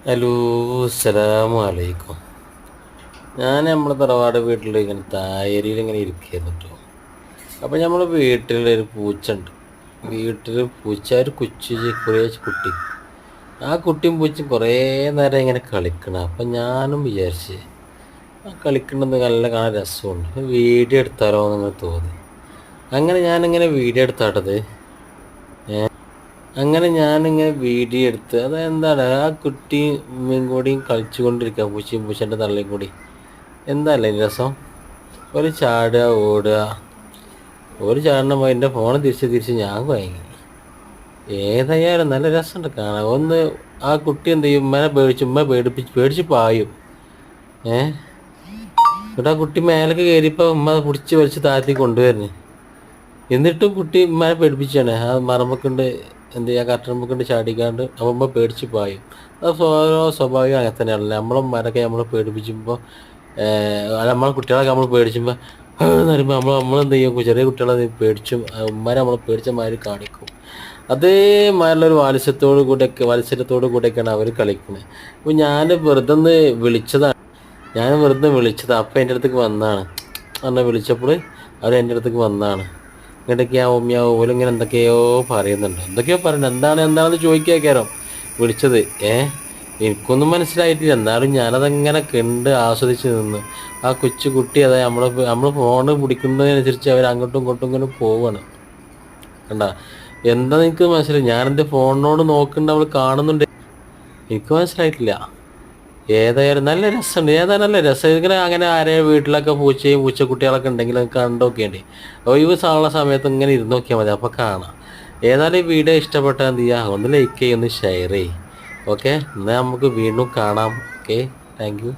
Hello, അസ്സലാമു അലൈക്കും. ഞാൻ നമ്മളെ തറവാട് വീട്ടിൽ ഇങ്ങനെ തായരിയിൽ ഇങ്ങനെ ഇരിക്കുന്നു കേട്ടോ. അപ്പം നമ്മൾ വീട്ടിലൊരു പൂച്ച ഉണ്ട്. വീട്ടിൽ പൂച്ച ഒരു കുറേ കുട്ടി. ആ കുട്ടിയും പൂച്ചയും കുറേ നേരം ഇങ്ങനെ കളിക്കണം. അപ്പം ഞാനും വിചാരിച്ച് ആ കളിക്കുന്നത് നല്ല കാണാൻ രസമുണ്ട്, വീഡിയോ എടുത്താലോ എന്നിങ്ങനെ തോന്നി. അങ്ങനെ ഞാനിങ്ങനെ വീഡിയോ എടുത്താട്ടത്. അങ്ങനെ ഞാനിങ്ങനെ വീഡിയോ എടുത്ത് അതെന്താണ് ആ കുട്ടിയും കൂടിയും കളിച്ചു കൊണ്ടിരിക്കുക, പൂച്ചയും പൂച്ചൻ്റെ തള്ളയും കൂടി. എന്താല്ലേ രസം, ഒരു ചാടുക ഓടുക. ഒരു ചാടണം എൻ്റെ ഫോൺ തിരിച്ച് തിരിച്ച് ഞാൻ വാങ്ങി. ഏതായാലും നല്ല രസമുണ്ട് കാണാൻ. ഒന്ന് ആ കുട്ടി എന്ത് ചെയ്യും, ഉമ്മനെ പേടിച്ച് പായും. എന്നിട്ട് ആ കുട്ടി മേലേക്ക് കയറിയപ്പോൾ ഉമ്മ പിടിച്ച് വലിച്ച് താഴ്ത്തി കൊണ്ടുവരുന്നു. എന്നിട്ടും കുട്ടി ഉമ്മനെ പേടിപ്പിച്ചാണ്. ആ മറമ്പക്കുണ്ട് എന്ത് ചെയ്യുക, കട്ടറമ്പക്കുണ്ട് ചാടിക്കാണ്ട് അമ്മ പേടിച്ച് പായും. അത് ഓരോ സ്വാഭാവികം അങ്ങനെ തന്നെയാണല്ലോ. നമ്മളമ്മമാരൊക്കെ നമ്മൾ പേടിപ്പിച്ചുമ്പോൾ, നമ്മളെ കുട്ടികളൊക്കെ നമ്മൾ പേടിച്ചുമ്പോൾ എന്ന് പറയുമ്പോൾ നമ്മളെന്ത് ചെയ്യും, ചെറിയ കുട്ടികളെ പേടിച്ചും ഉമ്മനെ നമ്മൾ പേടിച്ച മാതിരി കാണിക്കും. അതേമാതിരിയുള്ളൊരു മത്സരത്തോടു കൂടെയൊക്കെയാണ് അവർ കളിക്കുന്നത്. അപ്പോൾ ഞാൻ വെറുതെ ഒന്ന് വിളിച്ചതാണ്. അപ്പം എൻ്റെ അടുത്തേക്ക് വന്നതാണ്. എന്നെ വിളിച്ചപ്പോൾ അവർ എൻ്റെ അടുത്തേക്ക് വന്നതാണ്. ഇങ്ങോട്ടൊക്കെയാ ഓമ്യാവോ ഓലിങ്ങനെ എന്തൊക്കെയോ പറയുന്നുണ്ട്. എന്താണെന്ന് ചോദിക്കാക്കാരോ വിളിച്ചത്. എനിക്കൊന്നും മനസ്സിലായിട്ടില്ല. എന്നാലും ഞാനതങ്ങനെ കണ്ട് ആസ്വദിച്ച് നിന്നു. ആ കുട്ടി അതായത് നമ്മൾ ഫോണ് പിടിക്കുന്നതിനനുസരിച്ച് അവർ അങ്ങോട്ടും ഇങ്ങോട്ടും ഇങ്ങനെ പോവാണ്. കണ്ട എന്താന്ന് എനിക്ക് മനസ്സിലായി. ഞാനെൻ്റെ ഫോണിനോട് നോക്കുന്നുണ്ട്, അവൾ കാണുന്നുണ്ട്. എനിക്ക് മനസ്സിലായിട്ടില്ല. ഏതായാലും നല്ല രസമുണ്ട്. നല്ല രസം. ഇങ്ങനെ അങ്ങനെ ആരെയും വീട്ടിലൊക്കെ പൂച്ചക്കുട്ടികളൊക്കെ ഉണ്ടെങ്കിൽ കണ്ടോക്കേണ്ടി. ഒഴിവ് ഉള്ള സമയത്ത് ഇങ്ങനെ ഇരുന്ന് നോക്കിയാൽ മതി, അപ്പോൾ കാണാം. ഏതായാലും ഈ വീഡിയോ ഇഷ്ടപ്പെട്ടാൽ എന്ത് ചെയ്യുക, ഒന്ന് ലൈക്ക് ചെയ്യുക, ഒന്ന് ഷെയർ ചെയ്യും. ഓക്കെ, എന്നാൽ നമുക്ക് വീണ്ടും കാണാം. Okay, thank you.